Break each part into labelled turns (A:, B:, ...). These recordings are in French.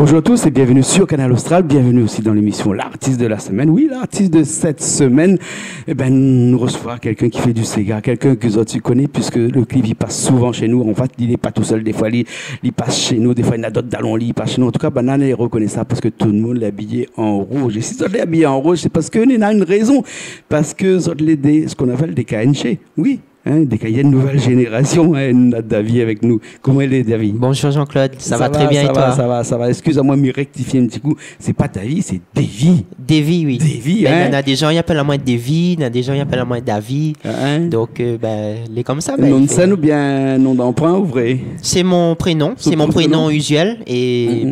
A: Bonjour à tous et bienvenue sur Canal Austral, bienvenue aussi dans l'émission L'artiste de la semaine. Oui, l'artiste de cette semaine, nous reçoit quelqu'un qui fait du Sega, quelqu'un que tu connais puisque le clip il passe souvent chez nous. En fait, il n'est pas tout seul, des fois il passe chez nous, des fois il y a d'autres dallons, il passe chez nous. En tout cas, Banane est reconnaissable parce que tout le monde l'a habillé en rouge. Et si tu l'as habillé en rouge, c'est parce qu'il y a une raison, parce que ce qu'on appelle des KNC, oui. Il y a une nouvelle génération, David avec nous. Comment elle est, David?
B: Bonjour Jean-Claude, ça va très bien et toi?
A: Ça va. Excuse-moi, me rectifier un petit coup. C'est pas David, c'est Davy.
B: Davy, oui.
A: Davy,
B: il y en a des gens qui appellent à moi Davy, il y en a des gens qui appellent à moi Davy. Donc, il est comme ça.
A: Nom de scène ou bien nom d'emprunt ou vrai?
B: C'est mon prénom, c'est mon prénom usuel. Et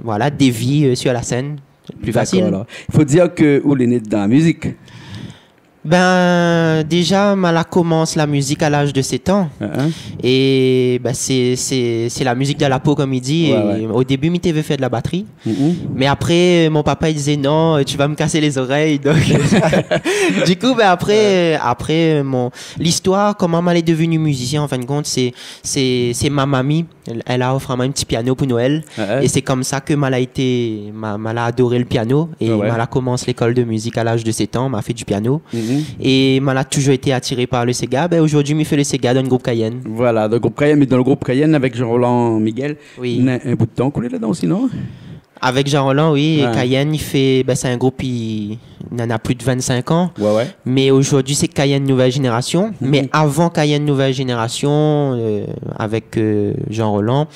B: voilà, Davy sur la scène, plus facile.
A: Alors. Il faut dire que où est né dans la musique?
B: Déjà, Mala commence la musique à l'âge de 7 ans. Et c'est la musique de la peau, comme il dit. Et au début, il veut faire de la batterie. Mais après, mon papa, il disait non, tu vas me casser les oreilles. Donc, du coup, après, l'histoire, comment Mala est devenu musicien, en fin de compte, c'est ma mamie. Elle a offert un petit piano pour Noël. Et c'est comme ça que Mala a adoré le piano. Et Mala commence l'école de musique à l'âge de 7 ans, m'a fait du piano. Et Mala a toujours été attiré par le Sega. Aujourd'hui, il fait le Sega dans le groupe Cayenne.
A: Voilà, dans le groupe Cayenne, mais dans le groupe Cayenne avec Jean-Roland Miguel.
B: Oui.
A: Il y a un bout de temps qu'on est là-dedans aussi, non?
B: Avec Jean-Roland, oui. Et Cayenne, c'est un groupe, il en a plus de 25 ans. Mais aujourd'hui, c'est Cayenne Nouvelle Génération. Mais avant Cayenne Nouvelle Génération, avec Jean-Roland,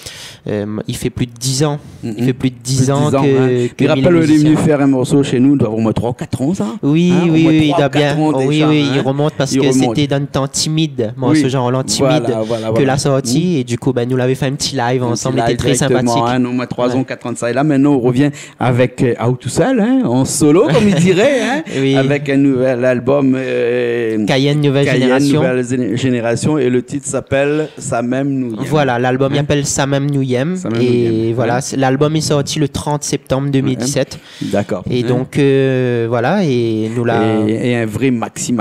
B: il fait plus de 10 ans. Il fait plus de 10 ans que
A: il rappelle, il est venu faire un morceau chez nous, il doit avoir au moins 3 ou 4 ans, ça?
B: Oui, il doit bien. Il remonte parce que c'était dans le temps timide, morceau Jean-Roland timide, que l'a sorti. Et du coup, nous l'avait fait un petit live ensemble, il était très sympathique.
A: Au moins 3 ans, 4 ans de ça. Et là, maintenant, on revient avec Out tout seul, en solo, comme il dirait, avec un nouvel album
B: Cayenne Nouvelle
A: Génération, et le titre s'appelle Ça m'aime nous yem.
B: Voilà, l'album s'appelle Ça m'aime nous yem. Et voilà, l'album est sorti le 30 septembre 2017.
A: D'accord.
B: Et donc, voilà, et nous là.
A: Et un vrai maxi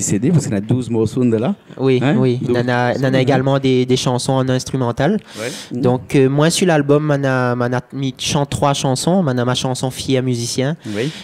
A: CD, parce qu'il y a 12 morceaux de là.
B: Oui. Il y en a également des chansons en instrumental. Donc, moi, sur l'album, je chante 3 chansons. Ma chanson Fille à musicien.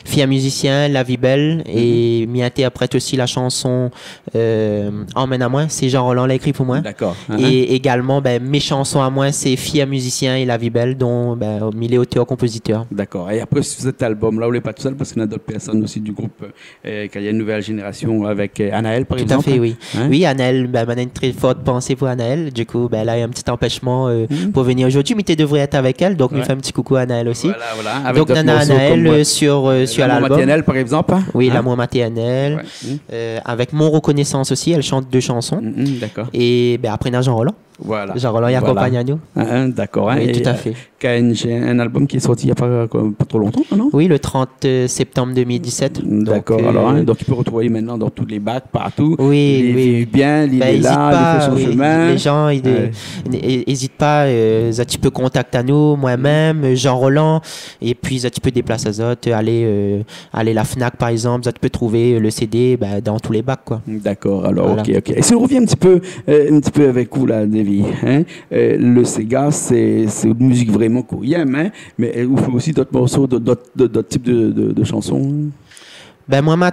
B: Fille à musicien, La vie belle. Et m'y interprète aussi la chanson Emmène à moi. C'est Jean-Roland l'a écrit pour moi.
A: D'accord.
B: Et également, mes chansons à moi, c'est Fille à musicien et La vie belle, dont il est auteur-compositeur.
A: D'accord. Et après, sur cet album-là, on n'est pas tout seul parce qu'il y a d'autres personnes aussi du groupe Cayenne Nouvelle Génération avec Anaël, par exemple.
B: Tout à fait, oui. Oui, Anaël, on a une très forte pensée pour Anaël. Du coup, là, il y a un petit empêchement pour venir aujourd'hui, mais tu devrais être avec elle. Donc, on fait un petit coucou à Anaël aussi.
A: Voilà.
B: Donc, Nana Anaël sur l'album.
A: L'amour maternel, par exemple.
B: Oui, l'amour maternel. Avec Mon Reconnaissance aussi, elle chante 2 chansons.
A: D'accord.
B: Et après, on a Jean-Roland.
A: Voilà.
B: Jean-Roland y accompagne à nous.
A: D'accord.
B: Oui, tout à fait.
A: KNG, un album qui est sorti il n'y a pas trop longtemps, non?
B: Oui, le 30 septembre 2017.
A: D'accord. Donc il peut retrouver maintenant dans tous les bacs, partout.
B: Oui.
A: Il est bien, il est là, il fait son chemin.
B: Les gens, n'hésitent pas. Tu peux contacter à nous, moi-même, Jean-Roland. Et puis, tu peux déplacer à autres, aller la Fnac, par exemple. Tu peux trouver le CD dans tous les bacs, quoi. D'accord. Alors,
A: voilà. Ok. Et si on revient un petit peu avec vous, là, Davy, le Sega, c'est une musique vraiment qu'on aime, mais vous faites aussi d'autres morceaux, d'autres types de chansons.
B: Moi,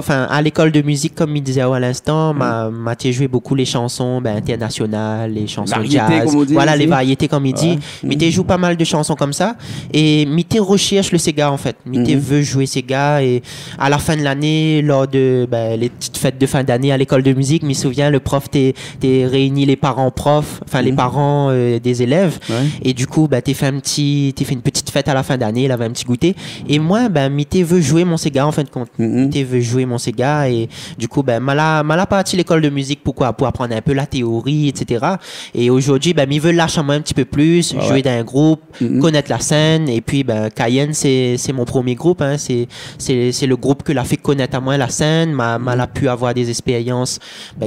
B: à l'école de musique, comme il disait à l'instant, m'a joué beaucoup les chansons internationales, les chansons jazz. Voilà, les variétés, comme il dit. Mais joue pas mal de chansons comme ça. Et Mité recherche le Sega, en fait. Mité veut jouer Sega. Et à la fin de l'année, lors de les petites fêtes de fin d'année à l'école de musique, je me souviens, le prof t'es réuni les parents profs, les parents des élèves. Et du coup, t'es fait une petite fête à la fin d'année, il avait un petit goûter. Et moi, Mité veut jouer mon Sega, en fait. Tu veux jouer mon Sega et du coup mala parti l'école de musique pour apprendre un peu la théorie, etc. Et aujourd'hui il veut lâcher moi un petit peu plus, jouer dans un groupe, connaître la scène. Et puis Cayenne c'est mon premier groupe, c'est le groupe que l'a fait connaître à moi la scène. Mala pu avoir des expériences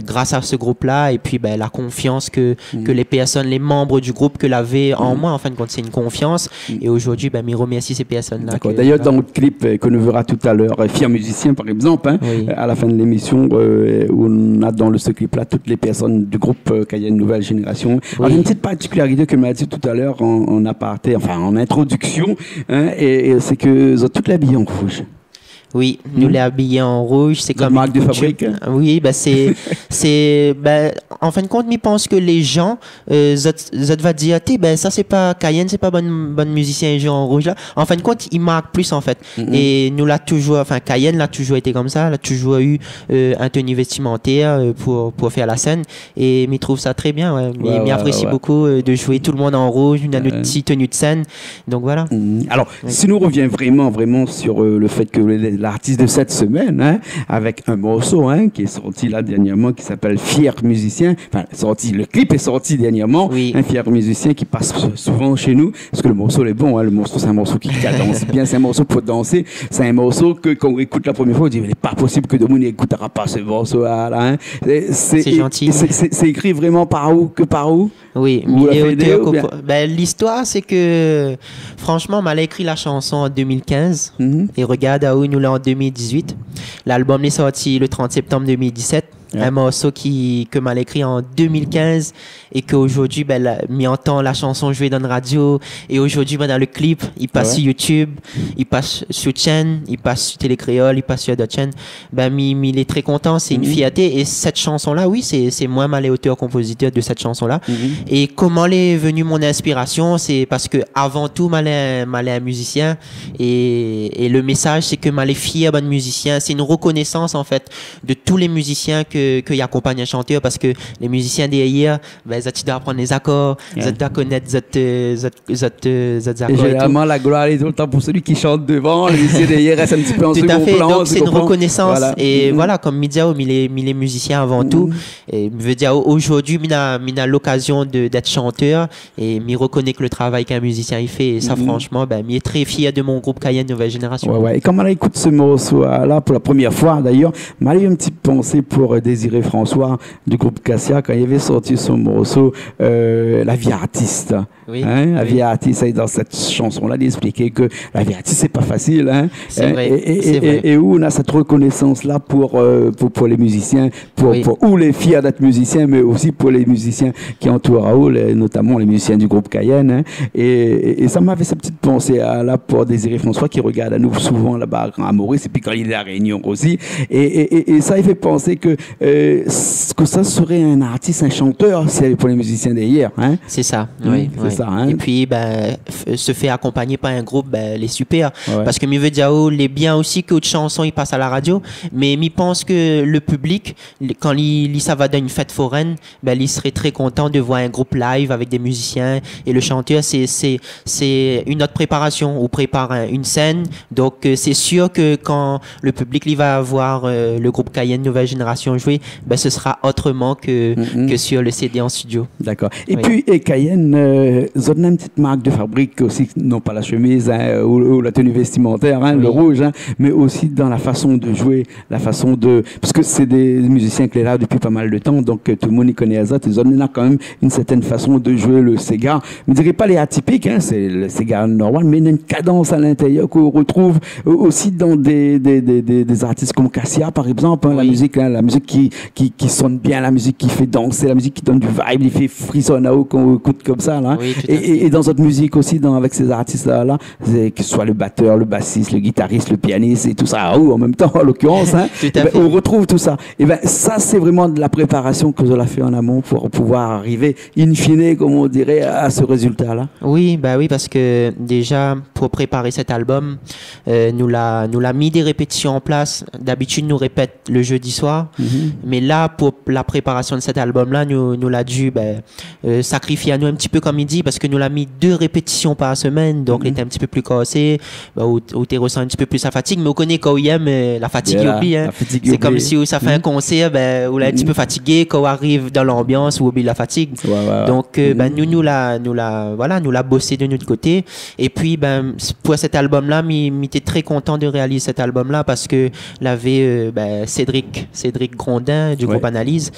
B: grâce à ce groupe là. Et puis la confiance que les personnes, les membres du groupe que l'avaient en moi, en fin de compte c'est une confiance. Et aujourd'hui me remercie ces personnes là.
A: D'ailleurs dans notre clip que nous verra tout à l'heure Fier Musicien, par exemple, hein, à la fin de l'émission, où on a dans ce clip-là toutes les personnes du groupe Cayenne Nouvelle Génération. Alors, il y a une petite particularité que m'a dit tout à l'heure en aparté, enfin en introduction, hein, et c'est que vous êtes toutes habillées en rouge.
B: Oui, nous les habillés en rouge, c'est comme
A: marque de fabrique.
B: Oui, en fin de compte, je pense que les gens, va dire, ça c'est pas Cayenne, c'est pas bonne musicien joue en rouge là. En fin de compte, ils marquent plus en fait. Et nous l'a toujours, enfin Cayenne l'a toujours été comme ça, l'a toujours eu un tenue vestimentaire pour faire la scène. Et je trouve ça très bien. Ouais. M'apprécie beaucoup de jouer tout le monde en rouge, une petite tenue de scène. Donc voilà.
A: Alors, si nous revient vraiment sur le fait que l'artiste de cette semaine, hein, avec un morceau, hein, qui est sorti là dernièrement, qui s'appelle Fier Musicien. Enfin, le clip est sorti dernièrement.
B: Oui.
A: Un Fier Musicien qui passe souvent chez nous, parce que le morceau est bon. Hein, le morceau, c'est un morceau qui cadence bien. C'est un morceau pour danser. C'est un morceau que quand on écoute la première fois, on dit, il n'est pas possible que Dominique n'écoutera pas ce morceau là. Hein.
B: C'est gentil.
A: C'est écrit vraiment par où?
B: Oui, l'histoire, c'est que franchement, m'a écrit la chanson en 2015 et regarde à où nous l'avons en 2018. L'album est sorti le 30 septembre 2017. Un morceau que m'a écrit en 2015 et qu'aujourd'hui, m'y entend la chanson jouée dans la radio et aujourd'hui, dans le clip, il passe sur YouTube, il passe sur chaîne, il passe sur Télécréole, il passe sur d'autres chaînes. Il est très content, c'est une fierté et cette chanson-là, oui, c'est moi, l'auteur-compositeur de cette chanson-là. Et comment est venue mon inspiration, c'est parce que avant tout, m'allais un musicien et le message, c'est que m'allais fier bon musicien. C'est une reconnaissance, en fait, de tous les musiciens qui accompagnent un chanteur parce que les musiciens derrière, ils doivent apprendre les accords, ils doivent connaître les accords.
A: Et généralement, la gloire est tout le temps pour celui qui chante devant, les musiciens derrière restent un petit peu en second plan.
B: Tout à fait, donc c'est une reconnaissance. Voilà. Et voilà, comme Midiao, il est musicien avant tout. Et veut dire, aujourd'hui, il a l'occasion d'être chanteur et il reconnaît que le travail qu'un musicien il fait. Et ça, franchement, il est très fier de mon groupe Cayenne Nouvelle Génération.
A: Et quand on écoute ce morceau-là, pour la première fois d'ailleurs, m'a eu une petite pensée pour Désiré François du groupe Cassia quand il avait sorti son morceau La vie artiste. La vie artiste, et dans cette chanson-là, d'expliquer que la vie artiste, c'est pas facile. Hein,
B: c'est vrai.
A: Et où on a cette reconnaissance-là pour les musiciens, ou les fiers d'être musiciens, mais aussi pour les musiciens qui entourent Raoul, notamment les musiciens du groupe Cayenne. Hein, et ça m'avait cette petite pensée là pour Désiré François qui regarde à nous souvent là-bas à Maurice, et puis quand il est à Réunion aussi. Et ça, il fait penser que ça serait un artiste, un chanteur, c'est pour les musiciens d'hier. Hein?
B: C'est ça, oui.
A: Ça, hein?
B: Et puis, se fait accompagner par un groupe, les super. Parce que, veut dire, les bien aussi que autre chanson, il passe à la radio. Mais, je pense que le public, quand ça va dans une fête foraine, il serait très content de voir un groupe live avec des musiciens. Et le chanteur, c'est une autre préparation. On prépare une scène. Donc, c'est sûr que quand le public, il va voir le groupe Cayenne Nouvelle Génération jouer, ce sera autrement que sur le CD en studio.
A: D'accord. Et puis, Cayenne, vous avez une petite marque de fabrique aussi, non pas la chemise ou la tenue vestimentaire, le rouge, mais aussi dans la façon de jouer, parce que c'est des musiciens qui sont là depuis pas mal de temps, donc tout le monde y connaît ça. Ils ont quand même une certaine façon de jouer le Sega. Je ne dirais pas les atypiques, c'est le Sega normal, mais il y a une cadence à l'intérieur qu'on retrouve aussi dans des artistes comme Cassia, par exemple, la musique qui sonne bien, la musique qui fait danser, la musique qui donne du vibe, il fait frissonner quand on écoute comme ça. Là.
B: Oui,
A: et dans notre musique aussi, avec ces artistes-là, que ce soit le batteur, le bassiste, le guitariste, le pianiste et tout ça, en même temps, en l'occurrence, on retrouve tout ça. Et ça, c'est vraiment de la préparation que vous avez fait en amont pour pouvoir arriver, in fine, comme on dirait, à ce résultat-là.
B: Oui, parce que déjà, pour préparer cet album, nous l'a mis des répétitions en place. D'habitude, nous répète le jeudi soir. Mais là, pour la préparation de cet album-là, nous l'a dû sacrifier à nous un petit peu comme il dit, parce que nous l'a mis 2 répétitions par semaine, donc il était un petit peu plus cassé, où tu ressens un petit peu plus sa fatigue, mais on connaît quand il aime la fatigue oublie. Hein. C'est comme si ça fait un concert, où il est un petit peu fatigué, quand on arrive dans l'ambiance, où oublie la fatigue. Donc, nous l'a bossé de notre côté. Et puis, pour cet album-là, j'étais très content de réaliser cet album-là parce que l'avait Cédric Cédric Grondin du groupe Analyse,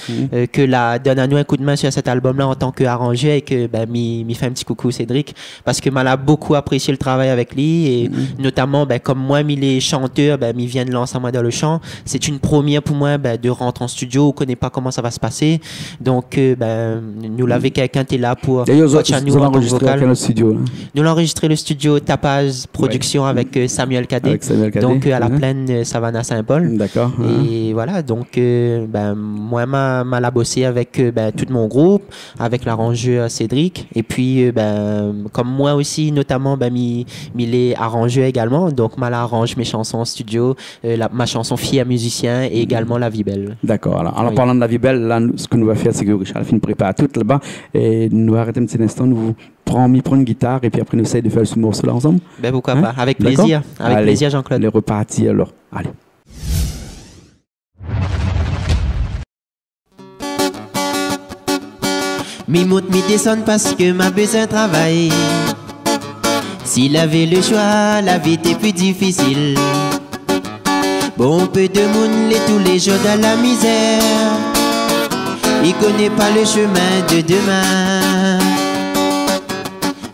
B: que donne à nous un coup de main sur cet album-là en tant qu'arrangeur et que m'y fait un petit coucou Cédric parce que m'a beaucoup apprécié le travail avec lui et notamment comme moi, les chanteurs, m'y viennent lancer moi dans le chant. C'est une première pour moi de rentrer en studio, on connaît pas comment ça va se passer. Donc, nous l'avez quelqu'un qui est là pour
A: nous enregistrer à quel studio?
B: Nous l'enregistré le studio Tapaz Production avec Samuel Cadet. Donc, à la plaine Savannah Saint-Paul.
A: D'accord.
B: Et voilà, donc, moi, m'a la bossé avec tout mon groupe, avec l'arrangeur Cédric. Et puis, comme moi aussi, notamment, m'y les arrangeur également. Donc, m'a arrange mes chansons en studio, ma chanson Fier musicien et également La Vie Belle.
A: D'accord. Alors, parlant de La Vie Belle, là, ce que nous va faire, c'est que Richard Fin prépare tout là-bas et nous va arrêter un petit instant, nous prendre une guitare et puis après nous essayons de faire ce morceau-là ensemble.
B: Pourquoi pas, avec plaisir. Avec plaisir, Jean-Claude.
A: On est reparti alors. Allez.
B: Mi monte, mi descend parce que ma besoin de travail. S'il avait le choix, la vie était plus difficile. Bon peu de monde les tous les jours dans la misère. Il connaît pas le chemin de demain.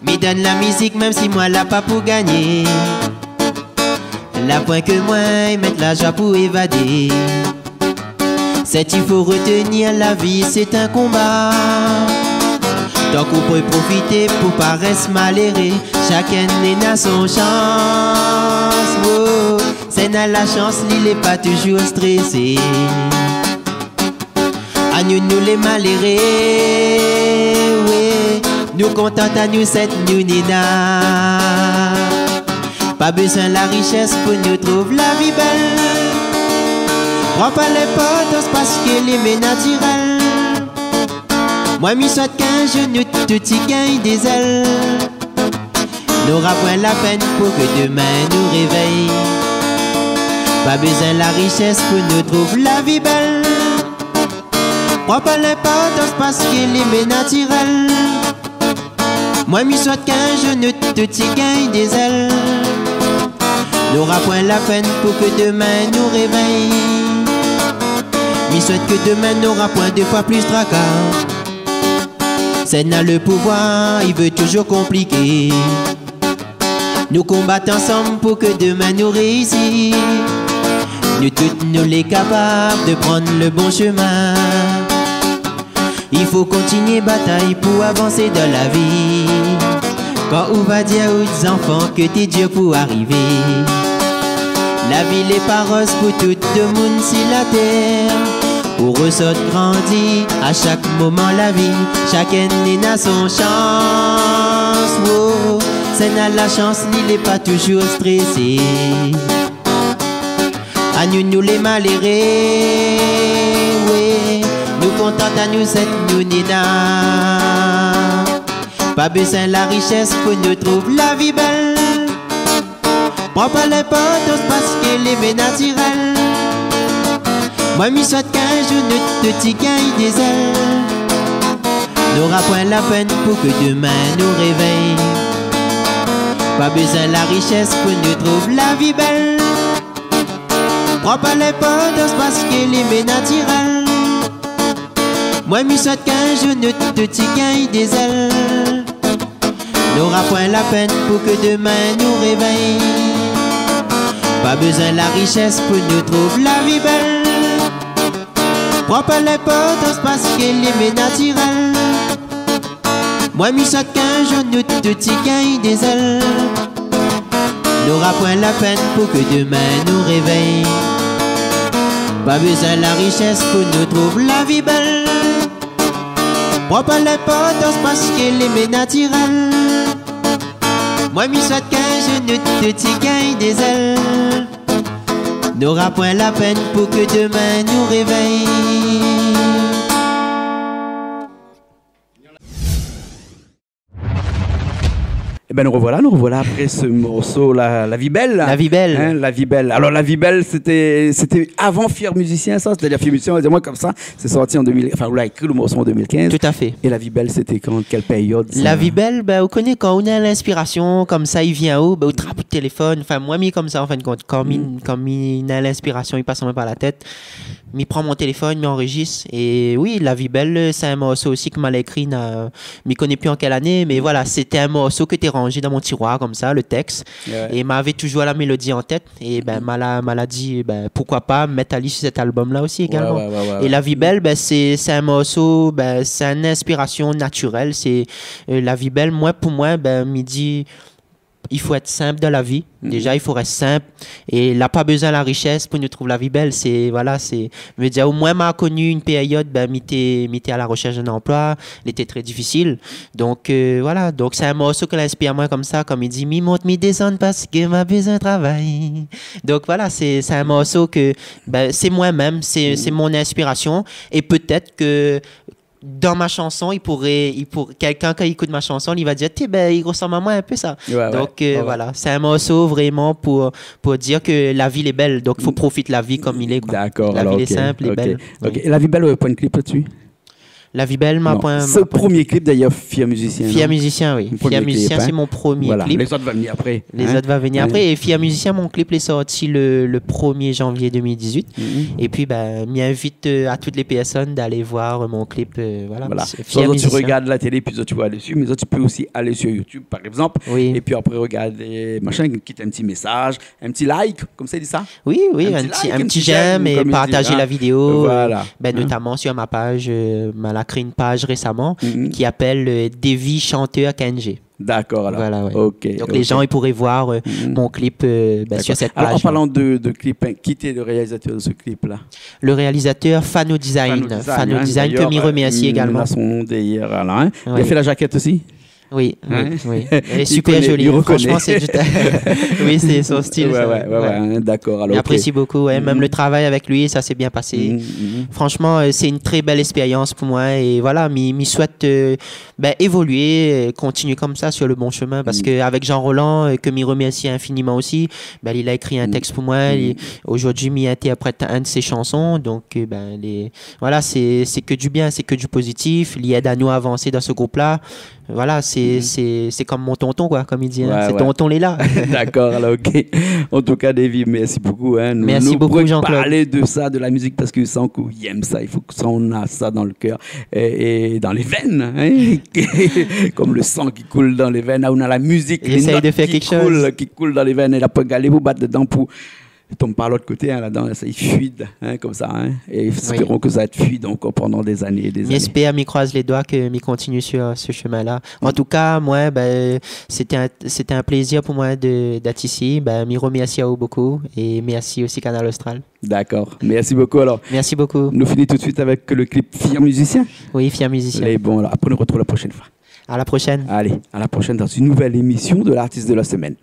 B: Mais donne la musique même si moi l'a pas pour gagner. La point que moi mettre la joie pour évader. C'est il faut retenir la vie, c'est un combat. Tant qu'on peut profiter pour pas rester malheureux. Chacun n'a son chance. Oh, c'est dans la chance, il n'est pas toujours stressé. À nous les malheureux, oui. Nous contente à nous cette nous nina. Pas besoin de la richesse pour nous trouver la vie belle. Prends pas l'importance parce qu'elle est naturelle. Moi, mi souhaite qu'un genou tout y gagne des ailes. N'aura point la peine pour que demain nous réveille. Pas besoin de la richesse pour nous trouver la vie belle. Prends pas l'importance parce qu'elle est naturelle. Moi, mi souhaite qu'un genou tout y gagne des ailes. N'aura point la peine pour que demain nous réveille. Mi souhaite que demain n'aura point deux fois plus tracas. C'est n'a le pouvoir, il veut toujours compliquer. Nous combattons ensemble pour que demain nous réussissions. Nous toutes nous les capables de prendre le bon chemin. Il faut continuer bataille pour avancer dans la vie. Quand on va dire aux enfants que t'es Dieu pour arriver. La vie n'est pas rose pour tout le monde sur la terre. Pour ressort grandit à chaque moment la vie. Chacun n'a son chance. Oh, c'est n'a la chance, il n'est pas toujours stressé. À nous les malheureux, oui. Nous contente à nous cette nous nina. Pas besoin de la richesse pour nous trouver la vie belle. Prends pas l'importance parce qu'elle est naturelle. Moi, mi souhaite qu'un jour nous te gagne des ailes. N'aura point la peine pour que demain nous réveille. Pas besoin de la richesse pour nous trouver la vie belle. Prends pas l'importance parce qu'elle est naturelle. Moi, mi souhaite qu'un jour nous te gagne des ailes. N'aura point la peine pour que demain nous réveille. Pas besoin de la richesse pour nous trouver la vie belle. Prends pas l'importance parce qu'elle est naturelle. Moi, mi souhaite qu'un jour nous te gagne des ailes. N'aura point la peine pour que demain nous réveille. Pas besoin de la richesse pour nous trouver la vie belle. Prends pas l'importance parce qu'elle est naturelle. Moi, mi souhaite qu'un jour nous te gagne des ailes. N'aura point la peine pour que demain nous réveille.
A: Eh ben nous revoilà après ce morceau, la vie belle.
B: La vie belle.
A: Hein, la vie belle. Alors la vie belle, c'était avant Fier Musicien, ça. C'est-à-dire Fier Musicien, moi comme ça, c'est sorti en 2000. Enfin, vous l'avez écrit le morceau en 2015.
B: Tout à fait.
A: Et la vie belle, c'était quand, quelle période ça?
B: La vie belle, ben, on connaît quand on a l'inspiration, comme ça, il vient où, ben, au trappe de téléphone. Enfin, moi, mis comme ça, en fin de compte, quand il a l'inspiration, il passe en main par la tête. Il prend mon téléphone, il m'enregistre. Et oui, La vie belle, c'est un morceau aussi que m'a écrit, je ne connais plus en quelle année, mais voilà, c'était un morceau que tu rangé dans mon tiroir, comme ça, le texte. Ouais. Et m'avait toujours la mélodie en tête. Et ben, m'a dit, ben, pourquoi pas mettre Ali sur cet album-là aussi également. Et La vie belle, ben, c'est un morceau, ben, c'est une inspiration naturelle. C'est La vie belle, pour moi, ben, me dit. Il faut être simple dans la vie. Déjà, il faut être simple. Et il n'a pas besoin de la richesse pour nous trouver la vie belle. Je veux dire, au moins, m'a connu une période, ben, m'était à la recherche d'un emploi. Elle était très difficile. Donc, voilà. Donc, c'est un morceau que l'inspire moi comme ça. Comme il dit, mi monte, mi descend parce que m'a besoin de travail. Donc, voilà, c'est un morceau que, ben, c'est moi-même. C'est mon inspiration. Et peut-être que, dans ma chanson, il pourrait quelqu'un quand il écoute ma chanson, il va dire ben il ressemble à moi un peu ça. Donc voilà, c'est un morceau vraiment pour dire que la vie est belle, donc il faut profiter de la vie comme il est.
A: D'accord.
B: La vie est simple et belle.
A: Okay. Et La vie belle, point de clip là-dessus.
B: La vie belle,
A: ce premier clip d'ailleurs, Fier Musicien.
B: Fier Musicien, oui. Fier Musicien, c'est mon premier clip.
A: Les autres vont venir après.
B: Les autres vont venir après. Et Fier Musicien, mon clip est sorti le 1er janvier 2018. Et puis, ben, m'invite à toutes les personnes d'aller voir mon clip. Voilà.
A: Fier Musicien. Tu regardes la télé, puis tu vas dessus. Mais tu peux aussi aller sur YouTube, par exemple. Oui. Et puis après, regarder machin, quitte un petit message, un petit like, comme ça, il dit ça?
B: Oui, un petit j'aime et partager la vidéo. Voilà. Ben, notamment sur ma page, a créé une page récemment qui appelle Davy Chanteur KNG.
A: D'accord, alors.
B: Voilà, ouais.
A: Okay,
B: donc les gens ils pourraient voir mon clip sur cette page.
A: Alors en parlant de clip, qui était le réalisateur de ce clip-là?
B: Le réalisateur Fano Design que m'y remercie également.
A: Il a son nom d'ailleurs, Alain. Il a fait la jaquette aussi?
B: Oui. Elle est super jolie. Franchement, c'est du oui, c'est son style.
A: Ouais, d'accord.
B: J'apprécie beaucoup. Même le travail avec lui, ça s'est bien passé. Franchement, c'est une très belle expérience pour moi. Et voilà, m'y souhaite évoluer, continuer comme ça sur le bon chemin. Parce qu'avec Jean Roland, que m'y remercie infiniment aussi, il a écrit un texte pour moi. Aujourd'hui, m'y interprète un de ses chansons. Donc, voilà, c'est que du bien, c'est que du positif. Il aide à nous avancer dans ce groupe-là. Voilà, c'est comme mon tonton, quoi, comme il dit. C'est tonton Léla.
A: D'accord, alors ok. En tout cas, Davy, merci beaucoup.
B: Merci beaucoup, Jean-Claude.
A: Parler de ça, de la musique, parce que sans qu'on aime ça, il faut qu'on a ça dans le cœur et dans les veines. Comme le sang qui coule dans les veines. On a la musique qui coule dans les veines. Et la peut galer, vous battre dedans pour... tombe par l'autre côté, là-dedans, ça, il fuit, comme ça. Et espérons que ça va être fluide encore pendant des années et des années.
B: J'espère, m'y croise les doigts que m'y continue sur ce chemin-là. En tout cas, moi, c'était un plaisir pour moi d'être ici. M'y remercie à vous beaucoup et merci aussi Canal Austral.
A: D'accord. Merci beaucoup alors.
B: Merci beaucoup.
A: Nous finissons tout de suite avec le clip Fier Musicien.
B: Oui, Fier Musicien.
A: Et bon, alors, après, on nous retrouve la prochaine fois.
B: À la prochaine.
A: Allez, à la prochaine dans une nouvelle émission de l'artiste de la semaine.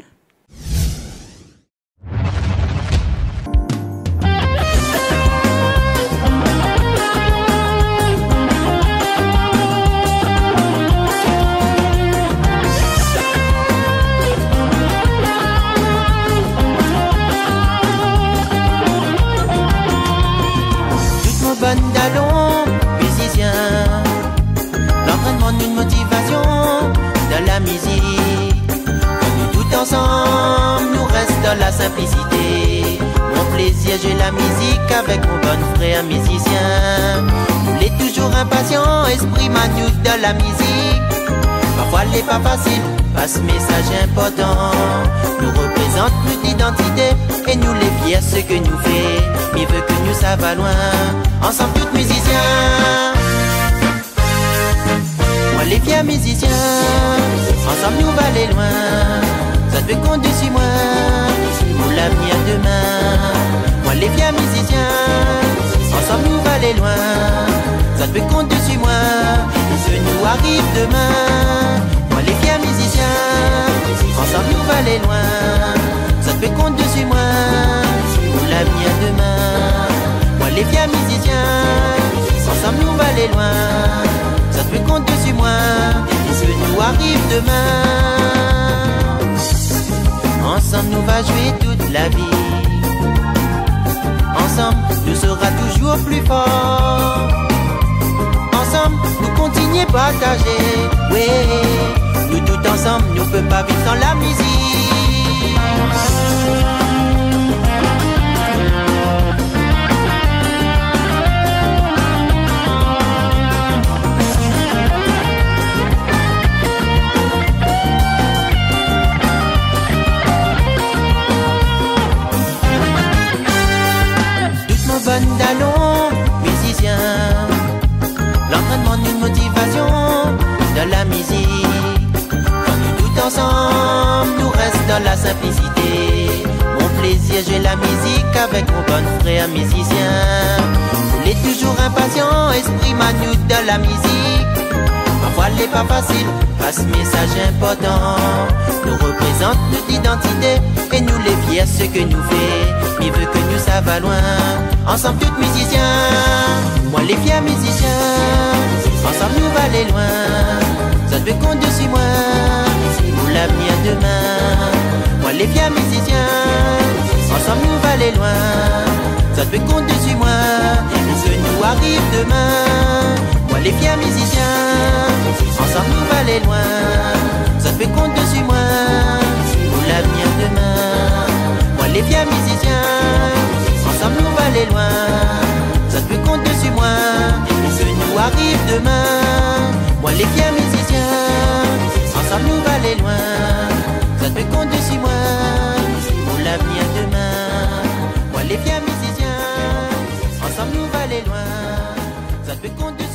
C: Musicien, l'entraînement d'une motivation de la musique. Nous tout ensemble, nous restons dans la simplicité. Mon plaisir, j'ai la musique avec mon bon frère musicien. Nous l'est toujours impatient, esprit manioc de la musique. Parfois, il n'est pas facile, passe message important. Nous représente notre identité et nous les fiers ce que nous fait. Il veut que nous ça va loin, ensemble tous musiciens. Moi les fiers musiciens, ensemble nous va aller loin. Ça te peut compter sur moi, pour l'avenir demain. Moi les fiers musiciens, ensemble nous va aller loin. Ça te peut compter sur moi, ce nous arrive demain. Moi les fiers musiciens, ensemble nous va aller loin. Ça te peut compter sur moi, pour l'avenir demain. Moi les fiers musiciens, ensemble nous va aller loin. Ça te peut compter sur moi, ce nous arrive demain. jouer toute la vie. Ensemble, nous sera toujours plus fort. Ensemble, nous continuer partager. Oui, nous tout ensemble, nous ne pouvons pas vivre sans la musique. Bandalon, musicien, l'entraînement d'une motivation de la musique. Quand nous tout ensemble, nous restons dans la simplicité. Mon plaisir, j'ai la musique avec mon bon frère musicien. Il est toujours impatient, esprit manute de la musique. Parfois, il n'est pas facile, pas ce message important. Nous représente notre identité et nous les fiers ce que nous fait. Il veut que nous ça va loin. Ensemble tous musiciens, moi les fiers musiciens. Ensemble nous va aller loin. Ça te compte dessus moi pour l'avenir demain. Moi les fiers musiciens, ensemble nous va aller loin. Ça te compte dessus moi pour que nous arrive demain. Moi les fiers musiciens, ensemble nous va aller loin. Ça te compte dessus moi pour l'avenir demain. Moi les fiers musiciens, ensemble nous va aller loin. Ça te compte dessus moi que nous arrive demain. Moi les fiers musiciens, ensemble nous va aller loin. Ça te compte dessus moi pour l'avenir demain. Moi les fiers musiciens, ensemble nous va aller loin. Ça te compte dessus